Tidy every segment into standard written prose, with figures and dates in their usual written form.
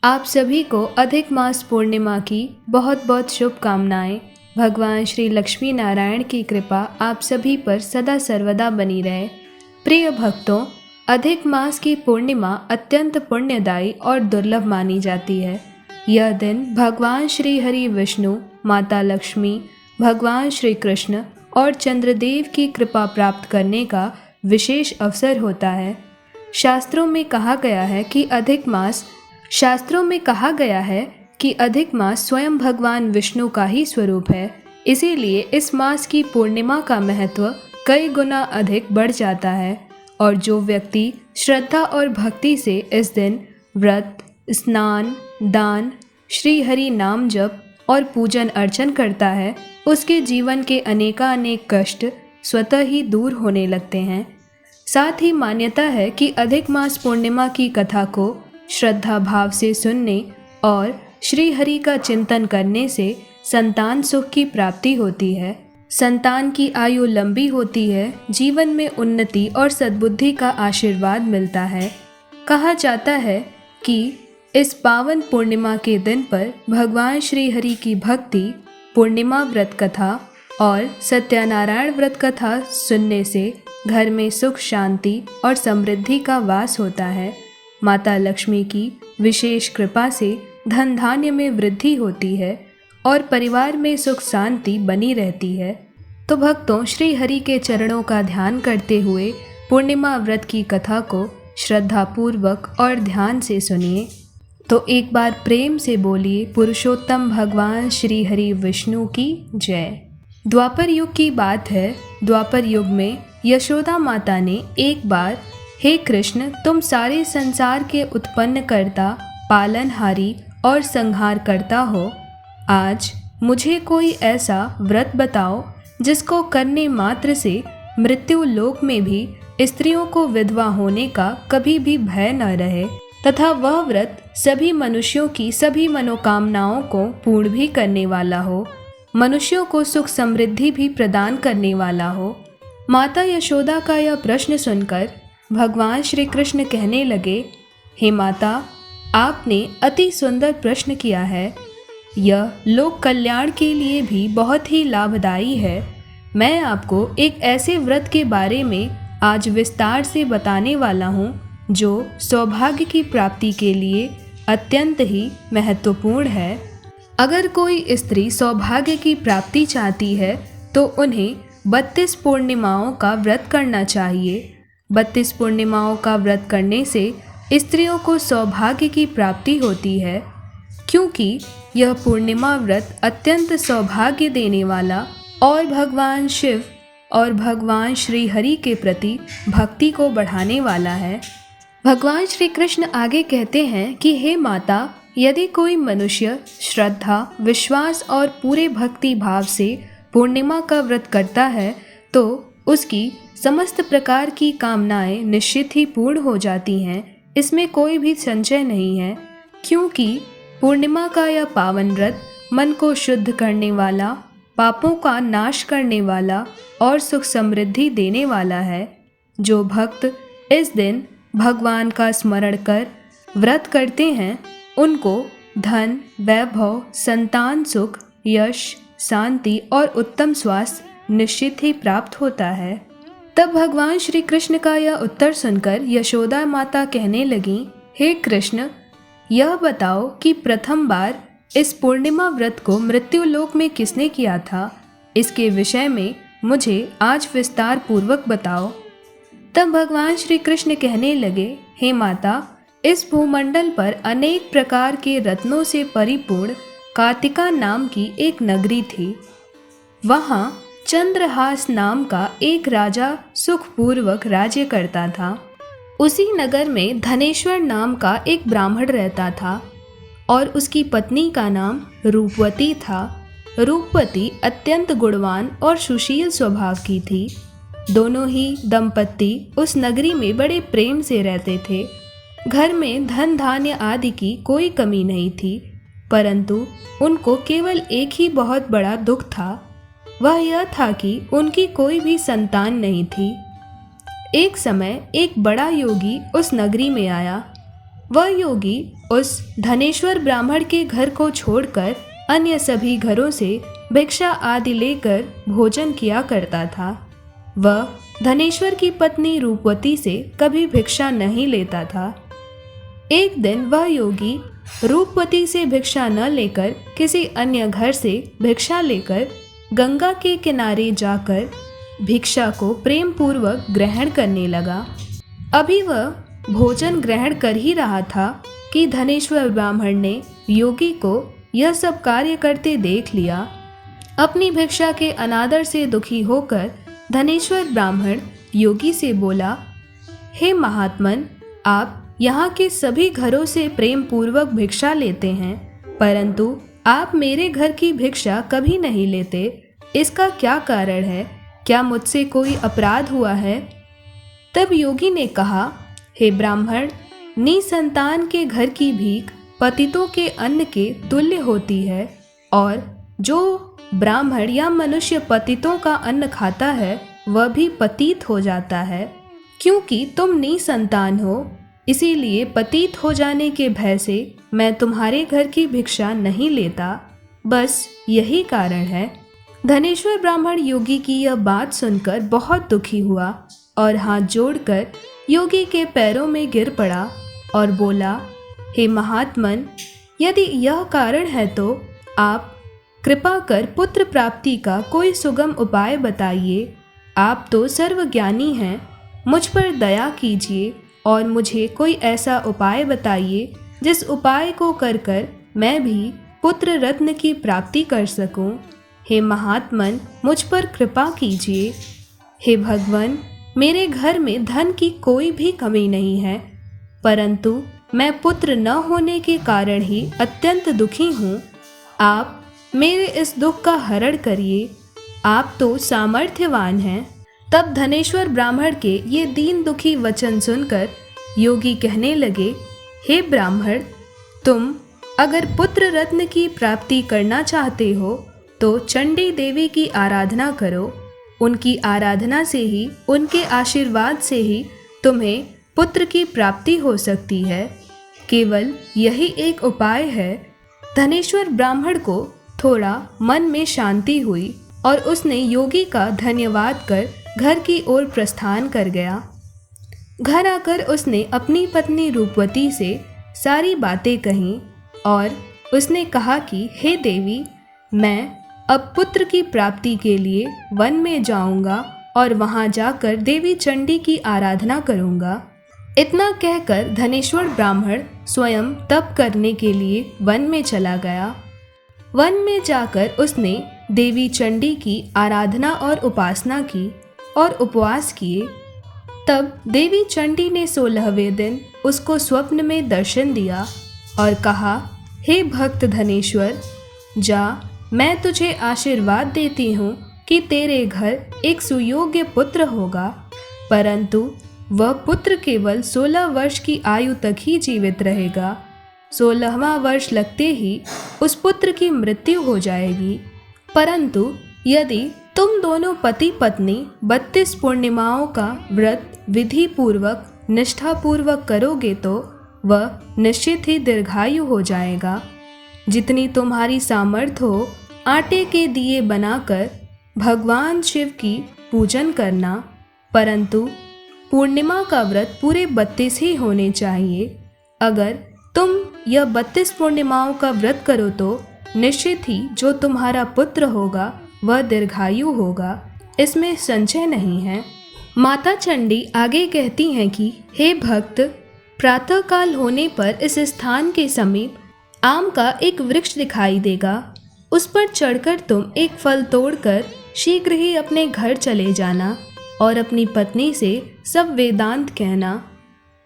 आप सभी को अधिक मास पूर्णिमा की बहुत बहुत शुभकामनाएं। भगवान श्री लक्ष्मी नारायण की कृपा आप सभी पर सदा सर्वदा बनी रहे। प्रिय भक्तों, अधिक मास की पूर्णिमा अत्यंत पुण्यदायी और दुर्लभ मानी जाती है। यह दिन भगवान श्री हरि विष्णु, माता लक्ष्मी, भगवान श्री कृष्ण और चंद्रदेव की कृपा प्राप्त करने का विशेष अवसर होता है। शास्त्रों में कहा गया है कि अधिक मास स्वयं भगवान विष्णु का ही स्वरूप है। इसीलिए इस मास की पूर्णिमा का महत्व कई गुना अधिक बढ़ जाता है और जो व्यक्ति श्रद्धा और भक्ति से इस दिन व्रत, स्नान, दान, श्री हरि नाम जप और पूजन अर्चन करता है, उसके जीवन के अनेकानेक कष्ट स्वतः ही दूर होने लगते हैं। साथ ही मान्यता है कि अधिक मास पूर्णिमा की कथा को श्रद्धा भाव से सुनने और श्री हरि का चिंतन करने से संतान सुख की प्राप्ति होती है, संतान की आयु लंबी होती है, जीवन में उन्नति और सद्बुद्धि का आशीर्वाद मिलता है। कहा जाता है कि इस पावन पूर्णिमा के दिन पर भगवान श्री हरि की भक्ति, पूर्णिमा व्रत कथा और सत्यनारायण व्रत कथा सुनने से घर में सुख, शांति और समृद्धि का वास होता है। माता लक्ष्मी की विशेष कृपा से धन धान्य में वृद्धि होती है और परिवार में सुख शांति बनी रहती है। तो भक्तों, श्री हरि के चरणों का ध्यान करते हुए पूर्णिमा व्रत की कथा को श्रद्धापूर्वक और ध्यान से सुनिए। तो एक बार प्रेम से बोलिए, पुरुषोत्तम भगवान श्री हरि विष्णु की जय। द्वापर युग की बात है। द्वापर युग में यशोदा माता ने एक बार, हे कृष्ण, तुम सारे संसार के उत्पन्न करता, पालनहारी और संहार करता हो। आज मुझे कोई ऐसा व्रत बताओ जिसको करने मात्र से मृत्यु लोक में भी स्त्रियों को विधवा होने का कभी भी भय न रहे तथा वह व्रत सभी मनुष्यों की सभी मनोकामनाओं को पूर्ण भी करने वाला हो, मनुष्यों को सुख समृद्धि भी प्रदान करने वाला हो। माता यशोदा का यह प्रश्न सुनकर भगवान श्री कृष्ण कहने लगे, हे माता, आपने अति सुंदर प्रश्न किया है। यह लोक कल्याण के लिए भी बहुत ही लाभदायी है। मैं आपको एक ऐसे व्रत के बारे में आज विस्तार से बताने वाला हूँ जो सौभाग्य की प्राप्ति के लिए अत्यंत ही महत्वपूर्ण है। अगर कोई स्त्री सौभाग्य की प्राप्ति चाहती है तो उन्हें 32 पूर्णिमाओं का व्रत करना चाहिए। 32 पूर्णिमाओं का व्रत करने से स्त्रियों को सौभाग्य की प्राप्ति होती है, क्योंकि यह पूर्णिमा व्रत अत्यंत सौभाग्य देने वाला और भगवान शिव और भगवान श्री हरि के प्रति भक्ति को बढ़ाने वाला है। भगवान श्री कृष्ण आगे कहते हैं कि हे माता, यदि कोई मनुष्य श्रद्धा, विश्वास और पूरे भक्ति भाव से पूर्णिमा का व्रत करता है तो उसकी समस्त प्रकार की कामनाएं निश्चित ही पूर्ण हो जाती हैं। इसमें कोई भी संशय नहीं है, क्योंकि पूर्णिमा का यह पावन व्रत मन को शुद्ध करने वाला, पापों का नाश करने वाला और सुख समृद्धि देने वाला है। जो भक्त इस दिन भगवान का स्मरण कर व्रत करते हैं, उनको धन, वैभव, संतान सुख, यश, शांति और उत्तम स्वास्थ्य निश्चित ही प्राप्त होता है। तब भगवान श्री कृष्ण का यह उत्तर सुनकर यशोदा माता कहने लगी, हे कृष्ण, यह बताओ कि प्रथम बार इस पूर्णिमा व्रत को मृत्यु लोक में किसने किया था? इसके विषय में मुझे आज विस्तार पूर्वक बताओ। तब भगवान श्री कृष्ण कहने लगे, हे माता, इस भूमंडल पर अनेक प्रकार के रत्नों से परिपूर्ण कार्तिका नाम की एक नगरी थी। वहाँ चंद्रहास नाम का एक राजा सुखपूर्वक राज्य करता था। उसी नगर में धनेश्वर नाम का एक ब्राह्मण रहता था और उसकी पत्नी का नाम रूपवती था। रूपवती अत्यंत गुणवान और सुशील स्वभाव की थी। दोनों ही दंपत्ति उस नगरी में बड़े प्रेम से रहते थे। घर में धन धान्य आदि की कोई कमी नहीं थी, परंतु उनको केवल एक ही बहुत बड़ा दुख था। वह यह था कि उनकी कोई भी संतान नहीं थी। एक समय एक बड़ा योगी उस नगरी में आया। वह योगी उस धनेश्वर ब्राह्मण के घर को छोड़कर अन्य सभी घरों से भिक्षा आदि लेकर भोजन किया करता था। वह धनेश्वर की पत्नी रूपवती से कभी भिक्षा नहीं लेता था। एक दिन वह योगी रूपवती से भिक्षा न लेकर किसी अन्य घर से भिक्षा लेकर गंगा के किनारे जाकर भिक्षा को प्रेम पूर्वक ग्रहण करने लगा। अभी वह भोजन ग्रहण कर ही रहा था कि धनेश्वर ब्राह्मण ने योगी को यह सब कार्य करते देख लिया। अपनी भिक्षा के अनादर से दुखी होकर धनेश्वर ब्राह्मण योगी से बोला, हे महात्मन, आप यहाँ के सभी घरों से प्रेम पूर्वक भिक्षा लेते हैं, परंतु आप मेरे घर की भिक्षा कभी नहीं लेते। इसका क्या कारण है? क्या मुझसे कोई अपराध हुआ है? तब योगी ने कहा, हे ब्राह्मण, निसंतान के घर की भीख पतितों के अन्न के तुल्य होती है, और जो ब्राह्मण या मनुष्य पतितों का अन्न खाता है वह भी पतित हो जाता है। क्योंकि तुम निसंतान हो, इसीलिए पतित हो जाने के भय से मैं तुम्हारे घर की भिक्षा नहीं लेता। बस यही कारण है। धनेश्वर ब्राह्मण योगी की यह बात सुनकर बहुत दुखी हुआ और हाथ जोड़कर योगी के पैरों में गिर पड़ा और बोला, हे महात्मन, यदि यह कारण है तो आप कृपा कर पुत्र प्राप्ति का कोई सुगम उपाय बताइए। आप तो सर्वज्ञानी हैं, मुझ पर दया कीजिए और मुझे कोई ऐसा उपाय बताइए जिस उपाय को कर कर मैं भी पुत्र रत्न की प्राप्ति कर सकूं। हे महात्मन, मुझ पर कृपा कीजिए। हे भगवान, मेरे घर में धन की कोई भी कमी नहीं है, परंतु मैं पुत्र न होने के कारण ही अत्यंत दुखी हूँ। आप मेरे इस दुख का हरण करिए। आप तो सामर्थ्यवान हैं। तब धनेश्वर ब्राह्मण के ये दीन दुखी वचन सुनकर योगी कहने लगे, हे ब्राह्मण, तुम अगर पुत्र रत्न की प्राप्ति करना चाहते हो तो चंडी देवी की आराधना करो। उनकी आराधना से ही, उनके आशीर्वाद से ही तुम्हें पुत्र की प्राप्ति हो सकती है। केवल यही एक उपाय है। धनेश्वर ब्राह्मण को थोड़ा मन में शांति हुई और उसने योगी का धन्यवाद कर घर की ओर प्रस्थान कर गया। घर आकर उसने अपनी पत्नी रूपवती से सारी बातें कहीं और उसने कहा कि हे देवी, मैं अब पुत्र की प्राप्ति के लिए वन में जाऊंगा और वहां जाकर देवी चंडी की आराधना करूंगा। इतना कहकर धनेश्वर ब्राह्मण स्वयं तप करने के लिए वन में चला गया। वन में जाकर उसने देवी चंडी की आराधना और उपासना की और उपवास किए। तब देवी चंडी ने 16वें दिन उसको स्वप्न में दर्शन दिया और कहा, हे भक्त धनेश्वर, जा, मैं तुझे आशीर्वाद देती हूँ कि तेरे घर एक सुयोग्य पुत्र होगा, परंतु वह पुत्र केवल 16 वर्ष की आयु तक ही जीवित रहेगा। 16वां वर्ष लगते ही उस पुत्र की मृत्यु हो जाएगी। परंतु यदि तुम दोनों पति पत्नी 32 पूर्णिमाओं का व्रत विधि पूर्वक निष्ठापूर्वक करोगे तो वह निश्चित ही दीर्घायु हो जाएगा। जितनी तुम्हारी सामर्थ्य हो, आटे के दिए बनाकर भगवान शिव की पूजन करना, परंतु पूर्णिमा का व्रत पूरे 32 ही होने चाहिए। अगर तुम यह 32 पूर्णिमाओं का व्रत करो तो निश्चित ही जो तुम्हारा पुत्र होगा वह दीर्घायु होगा, इसमें संशय नहीं है। माता चंडी आगे कहती हैं कि हे भक्त, प्रातःकाल होने पर इस स्थान के समीप आम का एक वृक्ष दिखाई देगा। उस पर चढ़कर तुम एक फल तोड़कर शीघ्र ही अपने घर चले जाना और अपनी पत्नी से सब वेदांत कहना।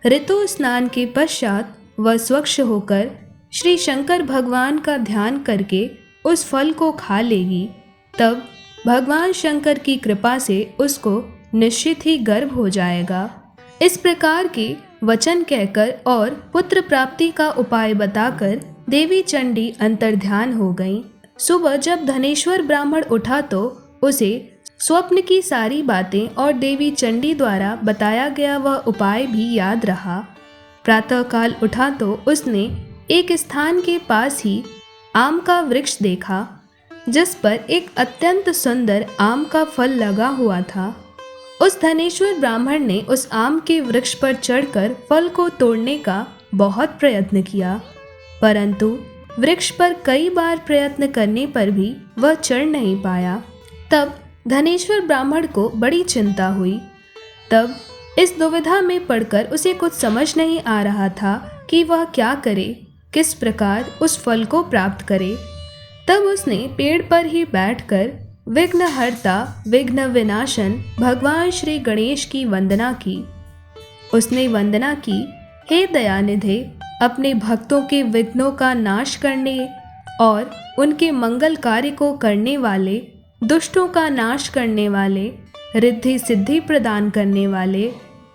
ऋतु स्नान के पश्चात वह स्वच्छ होकर श्री शंकर भगवान का ध्यान करके उस फल को खा लेगी। तब भगवान शंकर की कृपा से उसको निश्चित ही गर्भ हो जाएगा। इस प्रकार के वचन कहकर और पुत्र प्राप्ति का उपाय बताकर देवी चंडी अंतर्ध्यान हो गईं। सुबह जब धनेश्वर ब्राह्मण उठा तो उसे स्वप्न की सारी बातें और देवी चंडी द्वारा बताया गया वह उपाय भी याद रहा। प्रातःकाल उठा तो उसने एक स्थान के पास ही आम का वृक्ष देखा, जिस पर एक अत्यंत सुंदर आम का फल लगा हुआ था। उस धनेश्वर ब्राह्मण ने उस आम के वृक्ष पर चढ़कर फल को तोड़ने का बहुत प्रयत्न किया, परंतु वृक्ष पर कई बार प्रयत्न करने पर भी वह चढ़ नहीं पाया। तब धनेश्वर ब्राह्मण को बड़ी चिंता हुई। तब इस दुविधा में पड़कर उसे कुछ समझ नहीं आ रहा था कि वह क्या करे, किस प्रकार उस फल को प्राप्त करे। तब उसने पेड़ पर ही बैठकर विघ्नहर्ता विघ्न विनाशन भगवान श्री गणेश की वंदना की। उसने वंदना की, हे दयानिधे, अपने भक्तों के विघ्नों का नाश करने और उनके मंगल कार्य को करने वाले, दुष्टों का नाश करने वाले, रिद्धि सिद्धि प्रदान करने वाले,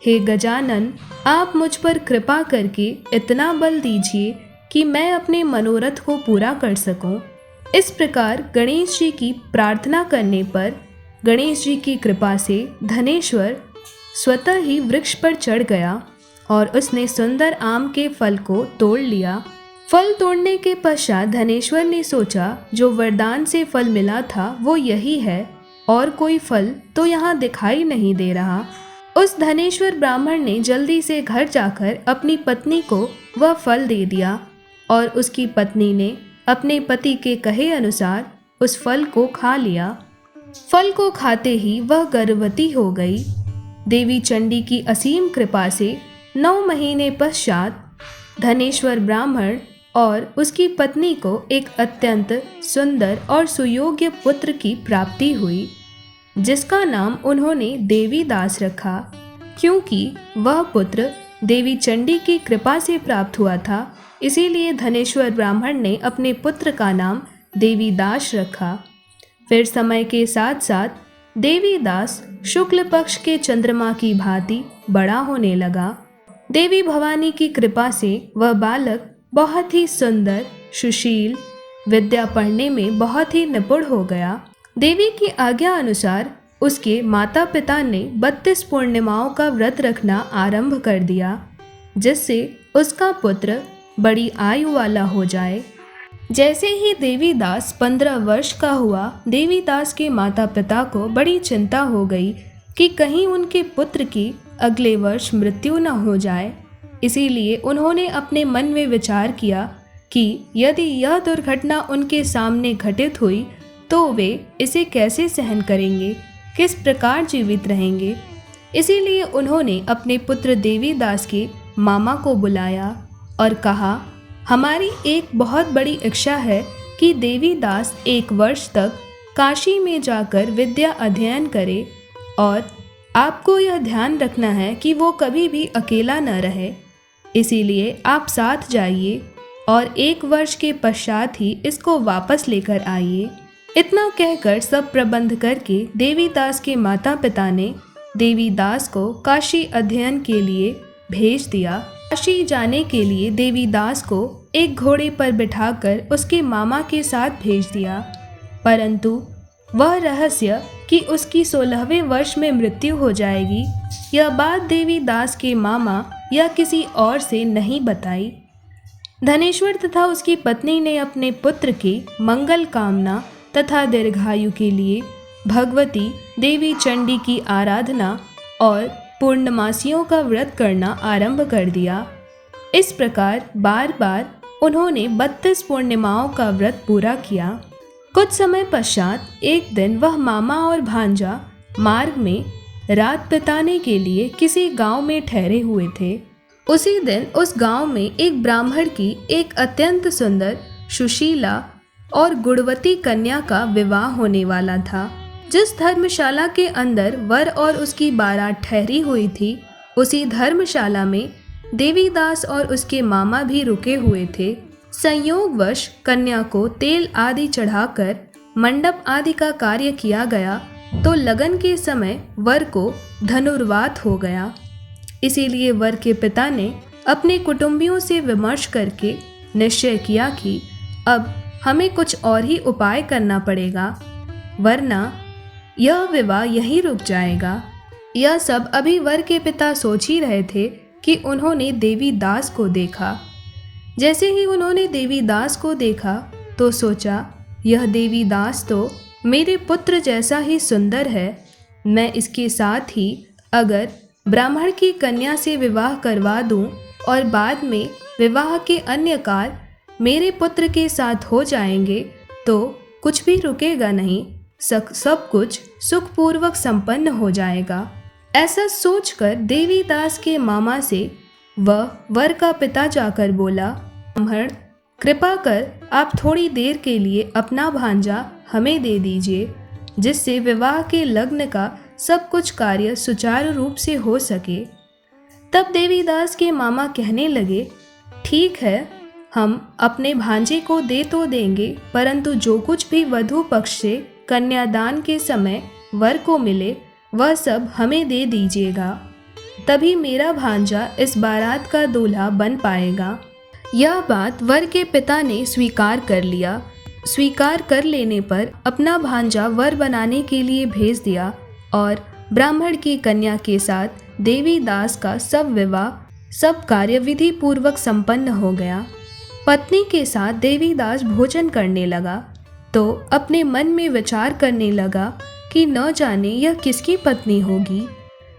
हे गजानन, आप मुझ पर कृपा करके इतना बल दीजिए कि मैं अपने मनोरथ को पूरा कर सकूं। इस प्रकार गणेश जी की प्रार्थना करने पर गणेश जी की कृपा से धनेश्वर स्वतः ही वृक्ष पर चढ़ गया और उसने सुंदर आम के फल को तोड़ लिया। फल तोड़ने के पश्चात धनेश्वर ने सोचा, जो वरदान से फल मिला था वो यही है, और कोई फल तो यहाँ दिखाई नहीं दे रहा। उस धनेश्वर ब्राह्मण ने जल्दी से घर जाकर अपनी पत्नी को वह फल दे दिया और उसकी पत्नी ने अपने पति के कहे अनुसार उस फल को खा लिया। फल को खाते ही वह गर्भवती हो गई। देवी चंडी की असीम कृपा से 9 महीने पश्चात धनेश्वर ब्राह्मण और उसकी पत्नी को एक अत्यंत सुंदर और सुयोग्य पुत्र की प्राप्ति हुई, जिसका नाम उन्होंने देवी दास रखा। क्योंकि वह पुत्र देवी चंडी की कृपा से प्राप्त हुआ था, इसीलिए धनेश्वर ब्राह्मण ने अपने पुत्र का नाम देवी दास रखा। फिर समय के साथ साथ देवी दास शुक्ल पक्ष के चंद्रमा की भांति बड़ा होने लगा। देवी भवानी की कृपा से वह बालक बहुत ही सुंदर, सुशील, विद्या पढ़ने में बहुत ही निपुण हो गया। देवी की आज्ञा अनुसार उसके माता पिता ने 32 पूर्णिमाओं का व्रत रखना आरंभ कर दिया, जिससे उसका पुत्र बड़ी आयु वाला हो जाए। जैसे ही देवीदास 15 वर्ष का हुआ, देवीदास के माता पिता को बड़ी चिंता हो गई कि कहीं उनके पुत्र की अगले वर्ष मृत्यु न हो जाए। इसीलिए उन्होंने अपने मन में विचार किया कि यदि यह दुर्घटना उनके सामने घटित हुई तो वे इसे कैसे सहन करेंगे, किस प्रकार जीवित रहेंगे। इसीलिए उन्होंने अपने पुत्र देवीदास के मामा को बुलाया और कहा, हमारी एक बहुत बड़ी इच्छा है कि देवीदास 1 वर्ष तक काशी में जाकर विद्या अध्ययन करे, और आपको यह ध्यान रखना है कि वो कभी भी अकेला न रहे। इसीलिए आप साथ जाइए और 1 वर्ष के पश्चात ही इसको वापस लेकर आइए। इतना कहकर सब प्रबंध करके देवीदास के माता पिता ने देवीदास को काशी अध्ययन के लिए भेज दिया। काशी जाने के लिए देवीदास को एक घोड़े पर बिठाकर उसके मामा के साथ भेज दिया, परंतु वह रहस्य कि उसकी 16वें वर्ष में मृत्यु हो जाएगी, यह बात देवीदास के मामा या किसी और से नहीं बताई। धनेश्वर तथा उसकी पत्नी ने अपने पुत्र की मंगल कामना तथा दीर्घायु के लिए भगवती देवी चंडी की आराधना और पूर्णमासियों का व्रत करना आरंभ कर दिया। इस प्रकार बार बार उन्होंने 32 पूर्णिमाओं का व्रत पूरा किया। कुछ समय पश्चात एक दिन वह मामा और भांजा मार्ग में रात बिताने के लिए किसी गांव में ठहरे हुए थे। उसी दिन उस गांव में एक ब्राह्मण की एक अत्यंत सुंदर, सुशीला और गुणवती कन्या का विवाह होने वाला था। जिस धर्मशाला के अंदर वर और उसकी बारात ठहरी हुई थी, उसी धर्मशाला में देवीदास और उसके मामा भी रुके हुए थे। संयोगवश कन्या को तेल आदि चढ़ाकर मंडप आदि का कार्य किया गया तो लगन के समय वर को धनुर्वात हो गया। इसीलिए वर के पिता ने अपने कुटुंबियों से विमर्श करके निश्चय किया कि अब हमें कुछ और ही उपाय करना पड़ेगा, वरना यह विवाह यहीं रुक जाएगा। यह सब अभी वर के पिता सोच ही रहे थे कि उन्होंने देवी दास को देखा। जैसे ही उन्होंने देवी दास को देखा तो सोचा, यह देवी दास तो मेरे पुत्र जैसा ही सुंदर है। मैं इसके साथ ही अगर ब्राह्मण की कन्या से विवाह करवा दूं और बाद में विवाह के अन्य कार्य मेरे पुत्र के साथ हो जाएंगे तो कुछ भी रुकेगा नहीं, सब कुछ सुखपूर्वक संपन्न हो जाएगा। ऐसा सोचकर देवी दास के मामा से वह वर का पिता जाकर बोला, ब्राह्मण, कृपा कर आप थोड़ी देर के लिए अपना भांजा हमें दे दीजिए, जिससे विवाह के लग्न का सब कुछ कार्य सुचारू रूप से हो सके। तब देवीदास के मामा कहने लगे, ठीक है, हम अपने भांजे को दे तो देंगे, परंतु जो कुछ भी वधू पक्ष से कन्यादान के समय वर को मिले वह सब हमें दे दीजिएगा, तभी मेरा भांजा इस बारात का दूल्हा बन पाएगा। यह बात वर के पिता ने स्वीकार कर लिया। स्वीकार कर लेने पर अपना भांजा वर बनाने के लिए भेज दिया और ब्राह्मण की कन्या के साथ देवी दास का सब विवाह, सब कार्य विधि पूर्वक संपन्न हो गया। पत्नी के साथ देवी दास भोजन करने लगा तो अपने मन में विचार करने लगा कि न जाने यह किसकी पत्नी होगी।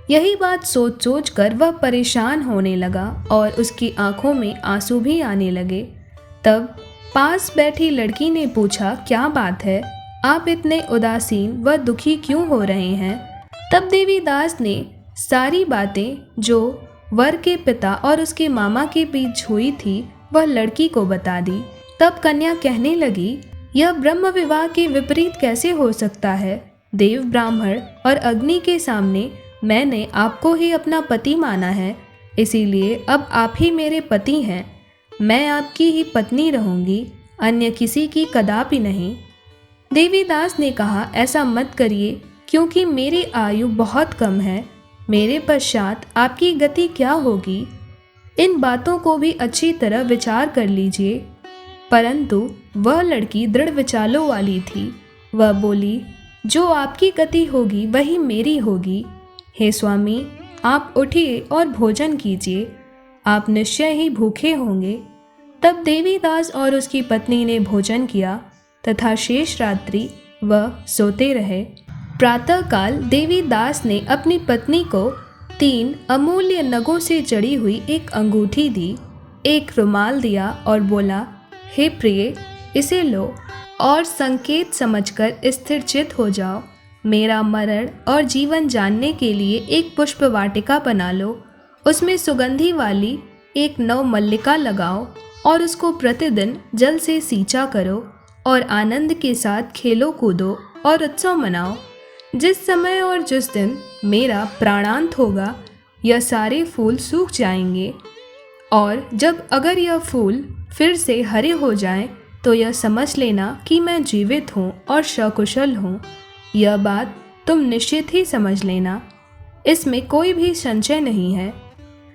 यही बात सोच सोच कर वह परेशान होने लगा और उसकी आंखों में आंसू भी आने लगे। तब पास बैठी लड़की ने पूछा, क्या बात है, आप इतने उदासीन व दुखी क्यों हो रहे हैं? तब देवी दास ने सारी बातें जो वर के पिता और उसके मामा के बीच हुई थी वह लड़की को बता दी। तब कन्या कहने लगी, यह ब्रह्म विवाह के विपरीत कैसे हो सकता है? देव, ब्राह्मण और अग्नि के सामने मैंने आपको ही अपना पति माना है, इसीलिए अब आप ही मेरे पति हैं। मैं आपकी ही पत्नी रहूंगी, अन्य किसी की कदापि नहीं। देवीदास ने कहा, ऐसा मत करिए, क्योंकि मेरी आयु बहुत कम है। मेरे पश्चात आपकी गति क्या होगी? इन बातों को भी अच्छी तरह विचार कर लीजिए। परंतु वह लड़की दृढ़ विचारों वाली थी। वह बोली, जो आपकी गति होगी वही मेरी होगी। हे स्वामी, आप उठिए और भोजन कीजिए, आप निश्चय ही भूखे होंगे। तब देवीदास और उसकी पत्नी ने भोजन किया तथा शेष रात्रि वह सोते रहे। प्रातःकाल देवीदास ने अपनी पत्नी को 3 अमूल्य नगों से जड़ी हुई एक अंगूठी दी, एक रुमाल दिया और बोला, हे प्रिय, इसे लो और संकेत समझकर स्थिरचित हो जाओ। मेरा मरण और जीवन जानने के लिए एक पुष्प वाटिका बना लो, उसमें सुगंधी वाली एक नव मल्लिका लगाओ और उसको प्रतिदिन जल से सींचा करो और आनंद के साथ खेलो कूदो और उत्सव मनाओ। जिस समय और जिस दिन मेरा प्राणांत होगा यह सारे फूल सूख जाएंगे, और जब अगर यह फूल फिर से हरे हो जाएं तो यह समझ लेना कि मैं जीवित हूँ और सकुशल हूँ। यह बात तुम निश्चित ही समझ लेना, इसमें कोई भी संशय नहीं है।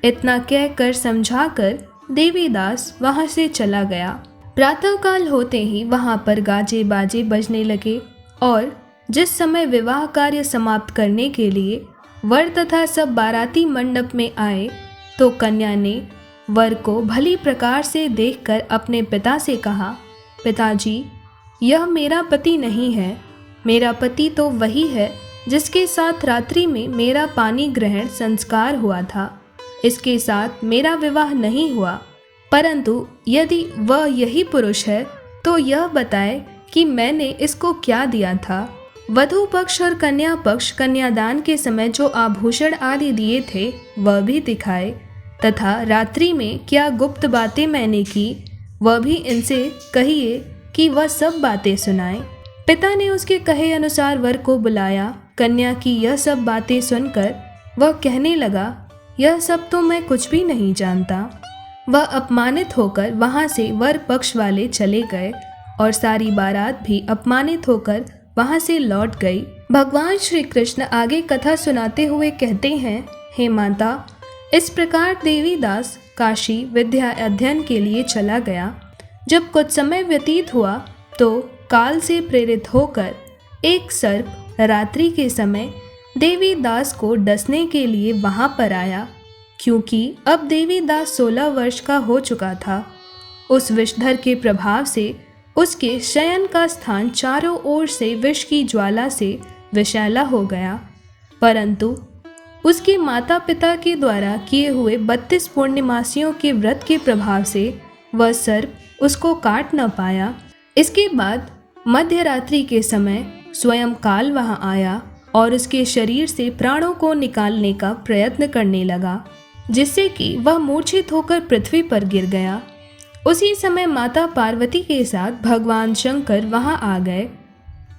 इतना कहकर समझाकर देवीदास वहाँ से चला गया। प्रातःकाल होते ही वहाँ पर गाजे बाजे बजने लगे और जिस समय विवाह कार्य समाप्त करने के लिए वर तथा सब बाराती मंडप में आए तो कन्या ने वर को भली प्रकार से देखकर अपने पिता से कहा, पिताजी, यह मेरा पति नहीं है। मेरा पति तो वही है जिसके साथ रात्रि में मेरा पानी ग्रहण संस्कार हुआ था। इसके साथ मेरा विवाह नहीं हुआ, परंतु यदि वह यही पुरुष है तो यह बताए कि मैंने इसको क्या दिया था। वधू पक्ष और कन्या पक्ष कन्यादान के समय जो आभूषण आदि दिए थे वह भी दिखाए, तथा रात्रि में क्या गुप्त बातें मैंने की वह भी इनसे कहिए कि वह सब बातें सुनाए। पिता ने उसके कहे अनुसार वर को बुलाया। कन्या की यह सब बातें सुनकर वह कहने लगा, यह सब तो मैं कुछ भी नहीं जानता। वह अपमानित होकर वहाँ से वर पक्ष वाले चले गए और सारी बारात भी अपमानित होकर वहाँ से लौट गई। भगवान श्री कृष्ण आगे कथा सुनाते हुए कहते हैं, हे माता, इस प्रकार देवीदास काशी विद्या अध्ययन के लिए चला गया। जब कुछ समय व्यतीत हुआ तो काल से प्रेरित होकर एक सर्प रात्रि के समय देवीदास को डसने के लिए वहाँ पर आया, क्योंकि अब देवीदास 16 वर्ष का हो चुका था। उस विषधर के प्रभाव से उसके शयन का स्थान चारों ओर से विष की ज्वाला से विषैला हो गया, परंतु उसके माता पिता के द्वारा किए हुए 32 पूर्णिमासियों के व्रत के प्रभाव से वह सर्प उसको काट न पाया। इसके बाद मध्य रात्रि के समय स्वयं काल वहां आया और उसके शरीर से प्राणों को निकालने का प्रयत्न करने लगा, जिससे कि वह मूर्छित होकर पृथ्वी पर गिर गया। उसी समय माता पार्वती के साथ भगवान शंकर वहां आ गए।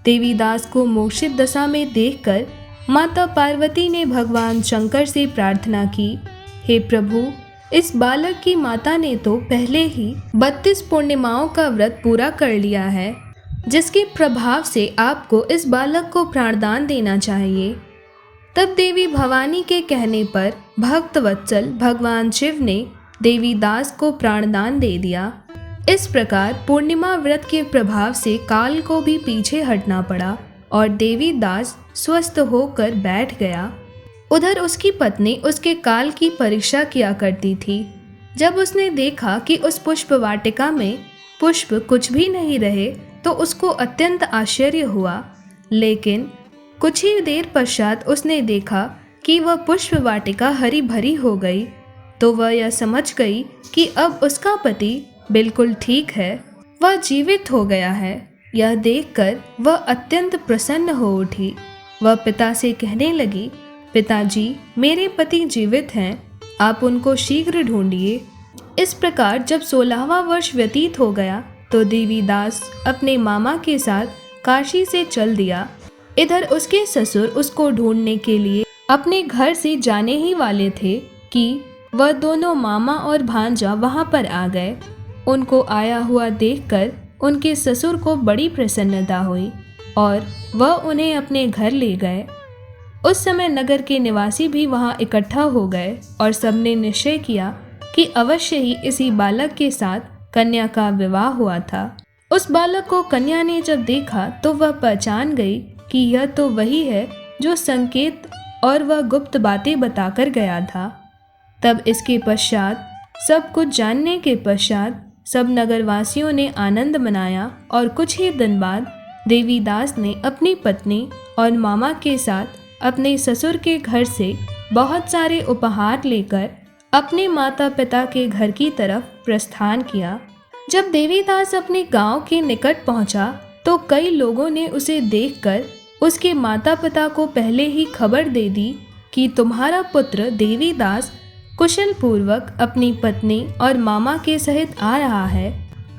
देवीदास को मूर्छित दशा में देखकर माता पार्वती ने भगवान शंकर से प्रार्थना की, हे प्रभु, इस बालक की माता ने तो पहले ही 32 पूर्णिमाओं का व्रत पूरा कर लिया है, जिसके प्रभाव से आपको इस बालक को प्राणदान देना चाहिए। तब देवी भवानी के कहने पर भक्त वत्सल भगवान शिव ने देवीदास को प्राणदान दे दिया। इस प्रकार पूर्णिमा व्रत के प्रभाव से काल को भी पीछे हटना पड़ा और देवीदास स्वस्थ होकर बैठ गया। उधर उसकी पत्नी उसके काल की परीक्षा किया करती थी। जब उसने देखा कि उस पुष्प वाटिका में पुष्प कुछ भी नहीं रहे तो उसको अत्यंत आश्चर्य हुआ, लेकिन कुछ ही देर पश्चात उसने देखा कि वह पुष्प वाटिका हरी भरी हो गई, तो वह यह समझ गई कि अब उसका पति बिल्कुल ठीक है, वह जीवित हो गया है। यह देखकर वह अत्यंत प्रसन्न हो उठी। वह पिता से कहने लगी, पिताजी, मेरे पति जीवित हैं, आप उनको शीघ्र ढूंढिए। इस प्रकार जब 16वां वर्ष व्यतीत हो गया तो देवीदास अपने मामा के साथ काशी से चल दिया। इधर उसके ससुर उसको ढूंढने के लिए अपने घर से जाने ही वाले थे कि वह दोनों मामा और भांजा वहां पर आ गए। उनको आया हुआ देखकर उनके ससुर को बड़ी प्रसन्नता हुई और वह उन्हें अपने घर ले गए। उस समय नगर के निवासी भी वहां इकट्ठा हो गए और सबने निश्चय किया कि अवश्य ही इसी बालक के साथ कन्या का विवाह हुआ था। उस बालक को कन्या ने जब देखा तो वह पहचान गई कि यह तो वही है जो संकेत और वह गुप्त बातें बताकर गया था। तब इसके पश्चात सब कुछ जानने के पश्चात सब नगरवासियों ने आनंद मनाया और कुछ ही दिन बाद देवीदास ने अपनी पत्नी और मामा के साथ अपने ससुर के घर से बहुत सारे उपहार लेकर अपने माता पिता के घर की तरफ प्रस्थान किया। जब देवीदास अपने गांव के निकट पहुंचा तो कई लोगों ने उसे देखकर उसके माता पिता को पहले ही खबर दे दी कि तुम्हारा पुत्र देवीदास कुशल पूर्वक अपनी पत्नी और मामा के सहित आ रहा है।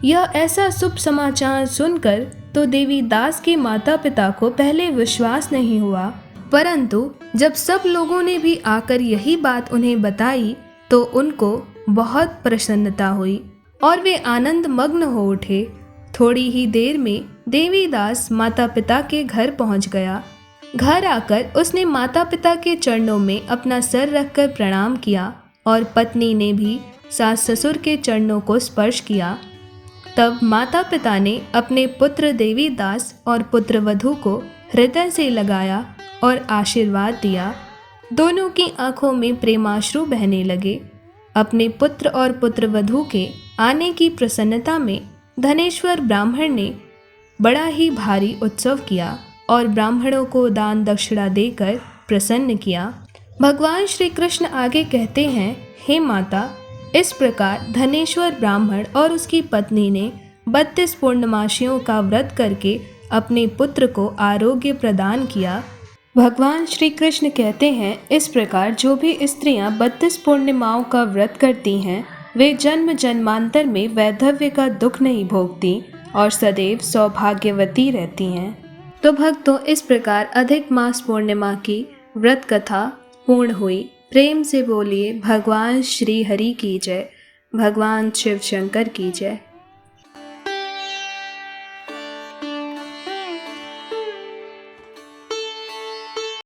यह ऐसा शुभ समाचार सुनकर तो देवीदास के माता पिता को पहले विश्वास नहीं हुआ, परंतु जब सब लोगों ने भी आकर यही बात उन्हें बताई तो उनको बहुत प्रसन्नता हुई और वे आनंद मग्न हो उठे। थोड़ी ही देर में देवीदास माता पिता के घर पहुंच गया। घर आकर उसने माता पिता के चरणों में अपना सर रखकर प्रणाम किया और पत्नी ने भी सास ससुर के चरणों को स्पर्श किया। तब माता पिता ने अपने पुत्र देवीदास और पुत्र वधू को हृदय से लगाया और आशीर्वाद दिया। दोनों की आंखों में प्रेमाश्रु बहने लगे। अपने पुत्र और पुत्र वधू के आने की प्रसन्नता में धनेश्वर ब्राह्मण ने बड़ा ही भारी उत्सव किया और ब्राह्मणों को दान दक्षिणा देकर प्रसन्न किया। भगवान श्री कृष्ण आगे कहते हैं, हे माता, इस प्रकार धनेश्वर ब्राह्मण और उसकी पत्नी ने 32 पूर्णमासियों का व्रत करके अपने पुत्र को आरोग्य प्रदान किया। भगवान श्री कृष्ण कहते हैं, इस प्रकार जो भी स्त्रियां 32 पूर्णिमाओं का व्रत करती हैं वे जन्म जन्मांतर में वैधव्य का दुख नहीं भोगती और सदैव सौभाग्यवती रहती हैं। तो भक्तों, इस प्रकार अधिक मास पूर्णिमा की व्रत कथा पूर्ण हुई। प्रेम से बोलिए भगवान श्री हरि की जय, भगवान शिव शंकर की जय।